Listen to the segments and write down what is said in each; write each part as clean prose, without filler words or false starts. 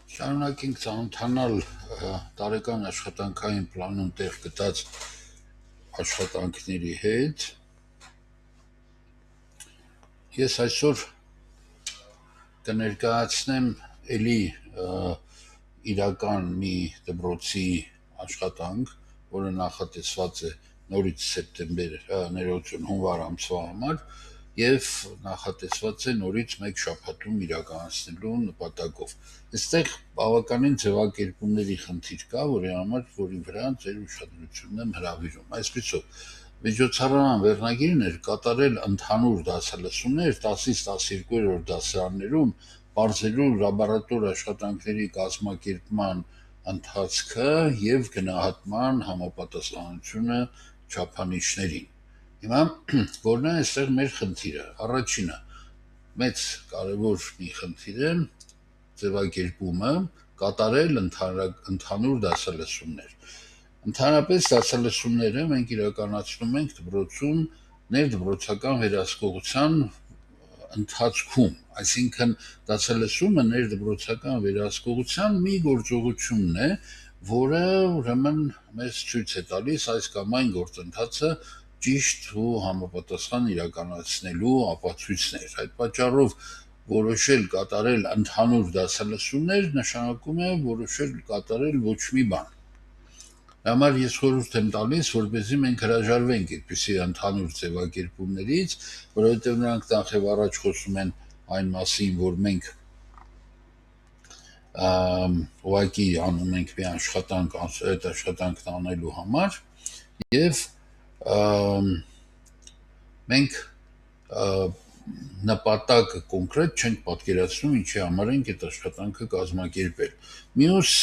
Շարունակենք ծանոթանալ տարեկան աշխատանքային պլանում տեղ գտած աշխատանքների հետ։ Ես այսօր կներկայացնեմ էլի իրական մի դպրոցի աշխատանք, որը նախատեսված է նորից հունվար ամսվա համար և նախատեսված է նորից մեկ շաբաթում իրականացնելու նպատակով։ Այստեղ բավականին ձևակերպումների խնդիր կա, որի վրա ձեր ուշադրությունն եմ հրավիրում։ Այսպիսով, միջոցառման վերնագիրն էր կատարել ընդհանուր դասալսումներ 10-ից 12-րդ դասարաններում, պարզելու լաբորատոր աշխատանքների կազմակերպման ընթացքը և գնահատման համապատասխանությունը չափանիշներին։ Հիմա որն է այստեղ մեր խնդիրը։ Առաջինը, մեծ կարևոր մի խնդիր է ձևակերպումը, կատարել ընդհանուր դասալսումներ։ Ընդհանրապես դասալսումները մենք իրականացնում ենք դպրոցում ներդպրոցական վերահսկողության ընթացքում, այսինքն դասալսումը ներդպրոցական վերահսկողության մի գործողությունն է, որը ուրեմն մեզ ցույց է տալիս այս կամ այն գործընթացը ճիշտ ու համապատասխան իրականացնելու ապացույցներ։ Այդ պատճառով որոշել կատարել ընդհանուր դասալսումներ նշանակում է որոշել կատարել ոչ մի բան։ Համար ես խորհուրդ եմ տալիս, որպեսզի մենք հրաժարվենք այդպիսի ընդհանուր ձևակերպումներից, որովհետև նրանք նախ եւ առաջ խոսում են այն մասին, որ մենք ուղղակի անում ենք մի աշխատանք, այդ աշխատանքն անելու համար եւ մենք նպատակը կոնկրետ չենք պատկերացնում, ինչի համար ենք այդ աշխատանքը կազմակերպել։ Մյուս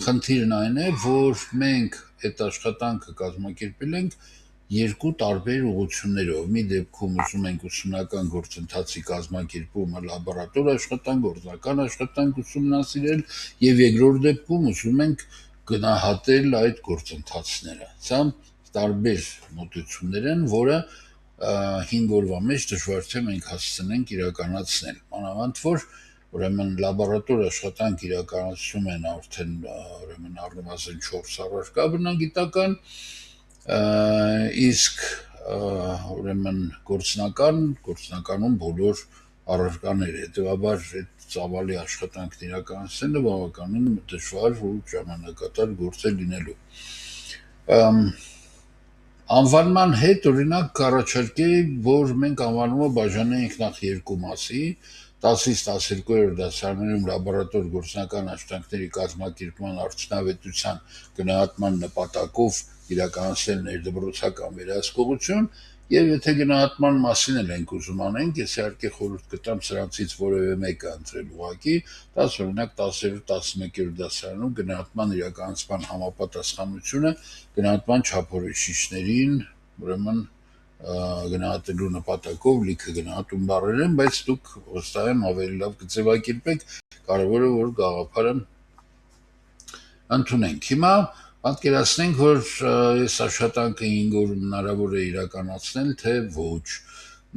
խնդիրն այն է, որ մենք այդ աշխատանքը կազմակերպել ենք երկու տարբեր ուղղություններով։ Մի դեպքում ուզում ենք ուսումնական գործընթացի կազմակերպումը լաբորատոր աշխատանք, գործնական աշխատանք ուսումնասիրել, եւ երկրորդ դեպքում ուզում ենք գնահատել այդ գործընթացները։ Սա տարբեր մոտեցումներ են, որը 5 օրվա մեջ դժվար չէ մենք հասցնենք իրականացնել։ Մանավանդ որ ուրեմն լաբորատոր աշխատանք իրականացում են արդեն ուրեմն առնվազն 4 առարկա բնագիտական, իսկ ուրեմն գործնականում բոլոր առարկաները, հետևաբար այդ ծավալի աշխատանքն իրականացնելը բավականին դժվար ու ժամանակատար գործ է լինելու։ Անվանման հետ օրինակ կառաջարկեի, որ մենք անվանումը բաժանեինք նախ երկու մասի, 10-ից 12-րդ դասարաններում լաբորատոր գործնական աշխատանքների կազմակերպման արդյունավետության գնահատման նպատակով իրականացնել ներդպրոցական վերահսկողություն, եւ եթե գնահատման մասին էլ ենք ուզում անենք, ես իհարկե խորհուրդ կտամ սրանցից որևէ մեկը ընտրել ուղղակի, դա օրինակ 10-րդ 11-րդ դասարանում գնահատման իրականացման համապատասխանությունը գնահատման չափորոշիչներին, ուրեմն գնահատելու նպատակով լիքը գնահատում բառեր են, բայց դուք վստահ եմ ավելի լավ կձևակերպեք, կարևորը որ գաղափարը ընդունենք։ Հիմա պատկերացնենք, որ այս աշխատանքը 5 օրում հնարավոր է իրականացնել, թե ոչ։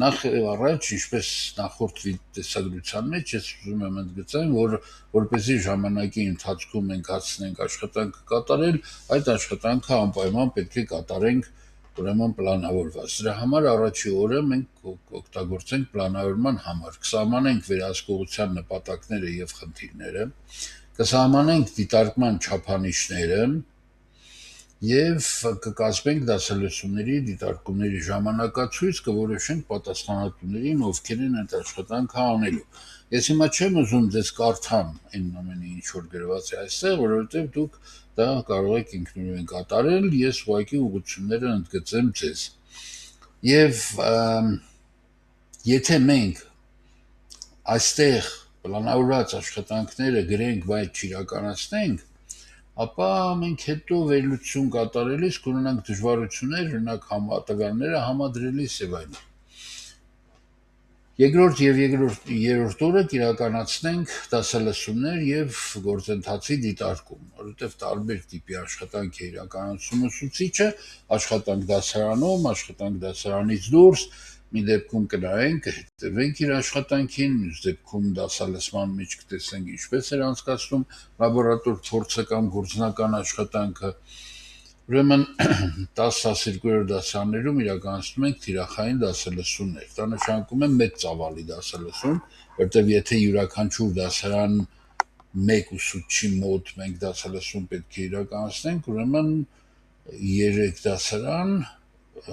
Նախ եւ առաջ, ինչպես նախորդ տեսագրության մեջ ես ուզում եմ ընդգծեմ, որ որպեսզի ժամանակի ընթացքում մենք հասցնենք աշխատանքը կատարել, այդ աշխատանքը անպայման պետք է կատարենք ուրեմն պլանավորված։ Դրա համար առաջի օրը մենք օգտագործենք պլանավորման համար, կսահմանենք վերահսկողության նպատակները եւ խնդիրները, կսահմանենք դիտարկման չափանիշները եւ կկազմենք դասալսումների դիտարկումների ժամանակացույց, կորոշենք պատասխանատուներին, ովքեր են այդ աշխատանքը անելու։ Ես հիմա չեմ ուզում ձեզ կարդամ այն ամենը, ինչ որ գրված է այստեղ, որովհետեւ դուք դա կարող եք ինքնուրույն կատարել, ես ուղղակի ուղղությունները ընդգծեմ ձեզ։ Եվ եթե մենք այստեղ պլանավորված աշխատանքները գրենք, բայց չիրականացնենք, ապա մենք հետո վերլուծություն կատարելիս կունենանք դժվարություններ, օրինակ տվյալները համադրելիս եւ այլն։ Երկրորդ եւ երրորդ օրը կիրականացնենք դասալսումներ եւ գործընթացի դիտարկում, որովհետեւ տարբեր տիպի աշխատանք է իրականացում ուսուցիչը, աշխատանք դասարանում, աշխատանք դասարանից դուրս, մի դեպքում կնայենք, կհետևենք իր աշխատանքին, մյուս դեպքում դասալսման մեջ կտեսենք ինչպես էր անցկացնում լաբորատոր փորձը կամ գործնական աշխատանքը։ Ուրեմն 10-12-րդ դասարաններում իրականացնում ենք թիրախային դասալսումներ։ Դա նշանակում է մեծ ծավալի դասալսում, որտեղ եթե յուրաքանչյուր դասարան մեկ ուսուցչի մոտ մենք դասալսում պետք է իրականացնենք, ուրեմն 3 դասարան,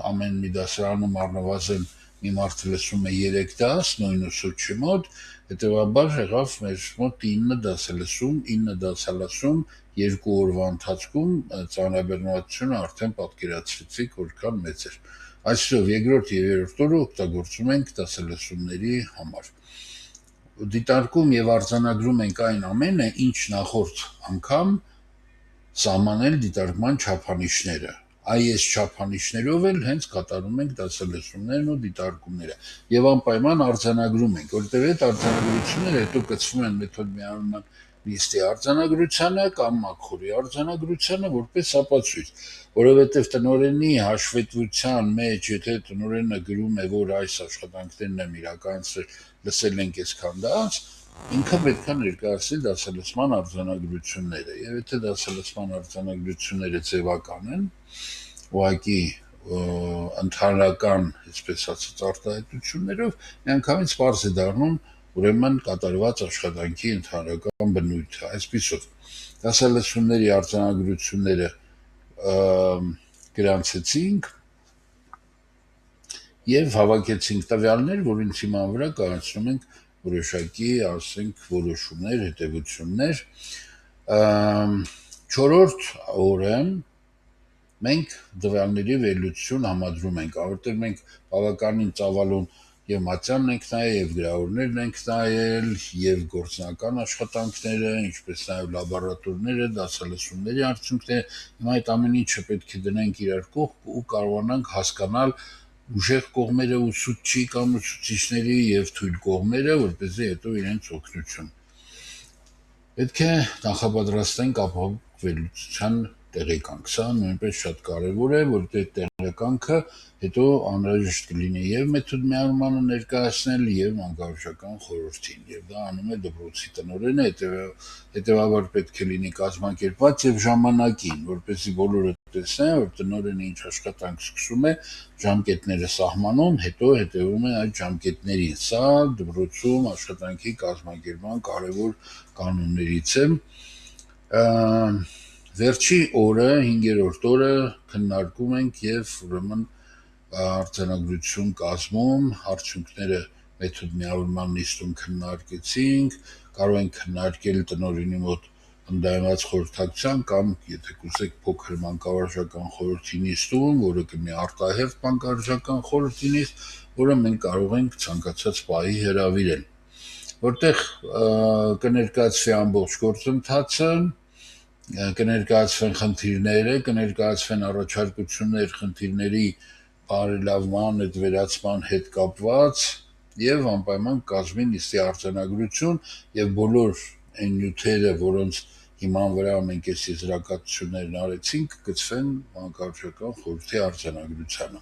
ամեն մի դասարանում առնվազն մի մարդ լսում է 3 դաս նույն ուսուցչի մոտ, հետևաբար եղավ մեր մոտ 9 դասալսում, 9 դասալսում 2 օրվա ընթացքում ծանրաբեռնվածությունը արդեն պատկերացրեցիք որքան մեծ էր։ Այսօր երկրորդ եւ երրորդ օրը օգտագործում ենք դասալսումների համար։ Դիտարկում եւ արձանագրում ենք այն ամենը, ինչ նախորդ անգամ սահմանել դիտարկման չափանիշները։ Այս չափանիշներով էլ հենց կատարում ենք դասալսումներն ու դիտարկումները եւ անպայման արձանագրում ենք, որտեղ այդ արձանագրությունները հետո կցվում են մեթոդ միավորման նիստի արձանագրությանը կամ մաքրի արձանագրությանը որպես ապացույց, որովհետեւ տնօրենի հաշվետվության մեջ, եթե տնօրենը գրում է, որ այս աշխատանքներն եմ իրականացրել, լսել ենք այսքան դաս, ինքը պետք է ներկայացնի դասալսման արձանագրությունները, եւ եթե դասալսման արձանագրությունները ձևական են, ուղղակի ընդհանրական, այսպես ասած, արտահայտություններով, միանգամից պարզ է դառնում ուրեմն կատարված աշխատանքի ընդհանրական բնույթը։ Այսպիսով, դասալսումների արձանագրությունները գրանցեցինք եւ հավաքեցինք տվյալներ, որոնց հիման վրա կայացնում ենք որոշակի, ասենք, որոշումներ, հետևություններ։ 4-րդ օրը մենք տվյալների վերլուծություն համադրում ենք, որտեղ մենք բավականին ծավալուն եւ մատյանն ենք նայել, եւ գրավորներն ենք նայել, եւ գործնական աշխատանքները, ինչպես նաեւ լաբորատորները, դասալսումների արդյունքները։ Հիմա այդ ամեն ինչը պետք է դնենք իրար կողք ու կարողանանք հասկանալ ուժեղ կողմերը ուսուցչի կամ ուսուցիչների եւ թույլ կողմերը, որպեսզի հետո իրենց օգնություն։ Պետք է նախապատրաստենք ապահով վերլուծության տեղեկանք։ Սա նույնպես շատ կարևոր է, որտեղ տեղեկանքը հետո անհրաժեշտ կլինի եւ մեթոդ միավորմանը ներկայացնել եւ մանկավարժական խորհրդին, եւ դա անում է դպրոցի տնօրենը, հետեւաբար պետք է լինի կազմակերպված եւ ժամանակին, որպեսզի բոլորը տեսնեն, որ տնօրենը ինչ աշխատանք սկսում է, ժամկետները սահմանում, հետո հետևում է այդ ժամկետներին։ Սա դպրոցում աշխատանքի կազմակերպման կարևոր կանոններից է։ Վերջի օրը, 5-րդ օրը քննարկում ենք եւ ուրեմն արձանագրություն կազմում, արդյունքները մեթոդ միավորման նիստում քննարկեցինք, կարող ենք քննարկել տնօրենի մոտ ընդդայնված խորհրդակցության կամ եթե կուզեք փոքր մանկավարժական խորհրդի նիստում, որը կլինի արտահերթ մանկավարժական խորհրդի նիստ, որը մենք կարող ենք ցանկացած պահի հրավիրել, որտեղ կներկայացվի ամբողջ գործընթացը, կներկայացվեն խնդիրները, կներկայացվեն առաջարկություններ խնդիրների բարելավման, այդ վերացման հետ կապված եւ անպայման կազմի նիստի արձանագրություն եւ բոլոր այն նյութերը, որոնց հիման վրա մենք այս եզրակացություններն արեցինք, կգցվեն մանկավարժական խորհրդի արձանագրությանը։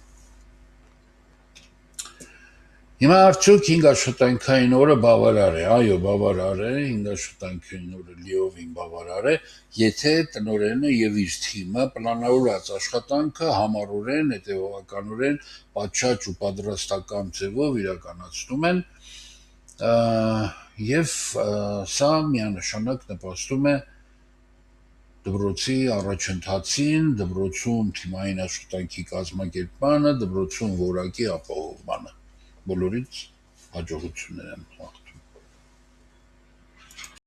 Հիմա արդյոք 5 աշխատանքային օրը բավարար է։ Այո, բավարար է, 5 աշխատանքային օրը լիովին բավարար է, եթե տնօրենը եւ իր թիմը պլանավորած աշխատանքը համառորեն, հետեւողականորեն, պատշաճ ու պատրաստական ձևով իրականացնում են, եւ սա միանշանակ նպաստում է դպրոցի առաջընթացին, դպրոցում թիմային աշխատանքի կազմակերպմանը, դպրոցում որակի ապահովմանը։ Բոլորից հաջողություններ եմ։